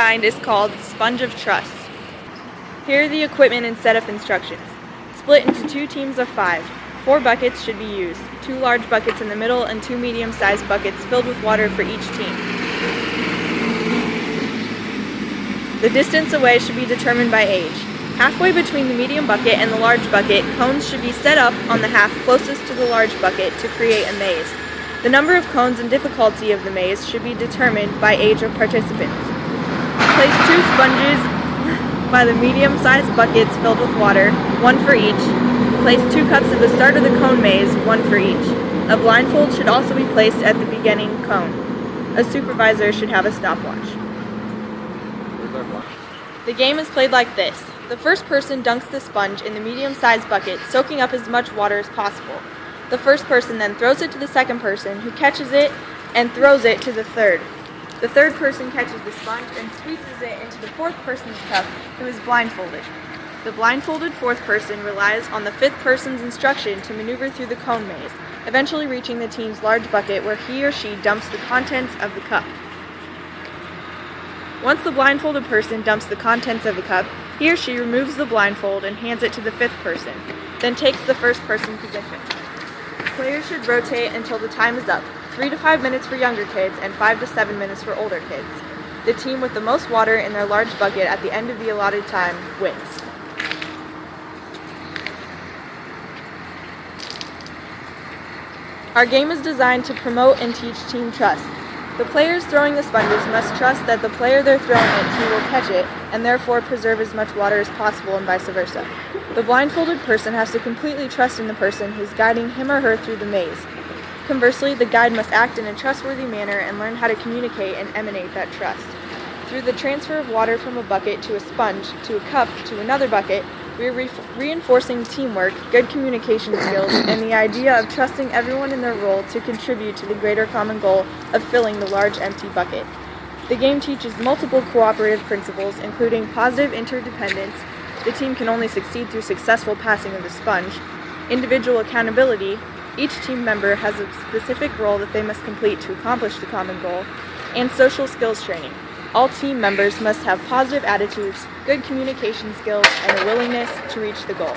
designed is called Sponge of Trust. Here are the equipment and setup instructions. Split into 2 teams of 5. 4 buckets should be used, 2 large buckets in the middle and 2 medium-sized buckets filled with water for each team. The distance away should be determined by age. Halfway between the medium bucket and the large bucket, cones should be set up on the half closest to the large bucket to create a maze. The number of cones and difficulty of the maze should be determined by age of participants. Place 2 sponges by the medium-sized buckets filled with water, 1 for each. Place 2 cups at the start of the cone maze, 1 for each. A blindfold should also be placed at the beginning cone. A supervisor should have a stopwatch. The game is played like this. The first person dunks the sponge in the medium-sized bucket, soaking up as much water as possible. The first person then throws it to the second person, who catches it and throws it to the third. The third person catches the sponge and squeezes it into the fourth person's cup, who is blindfolded. The blindfolded fourth person relies on the fifth person's instruction to maneuver through the cone maze, eventually reaching the team's large bucket where he or she dumps the contents of the cup. Once the blindfolded person dumps the contents of the cup, he or she removes the blindfold and hands it to the fifth person, then takes the first person position. Players should rotate until the time is up, 3 to 5 minutes for younger kids and 5 to 7 minutes for older kids. The team with the most water in their large bucket at the end of the allotted time wins. Our game is designed to promote and teach team trust. The players throwing the sponges must trust that the player they're throwing it to will catch it and therefore preserve as much water as possible and vice versa. The blindfolded person has to completely trust in the person who's guiding him or her through the maze. Conversely, the guide must act in a trustworthy manner and learn how to communicate and emanate that trust. Through the transfer of water from a bucket to a sponge to a cup to another bucket, we are reinforcing teamwork, good communication skills, and the idea of trusting everyone in their role to contribute to the greater common goal of filling the large empty bucket. The game teaches multiple cooperative principles, including positive interdependence. The team can only succeed through successful passing of the sponge. Individual accountability. Each team member has a specific role that they must complete to accomplish the common goal. And social skills training. All team members must have positive attitudes, good communication skills, and a willingness to reach the goal.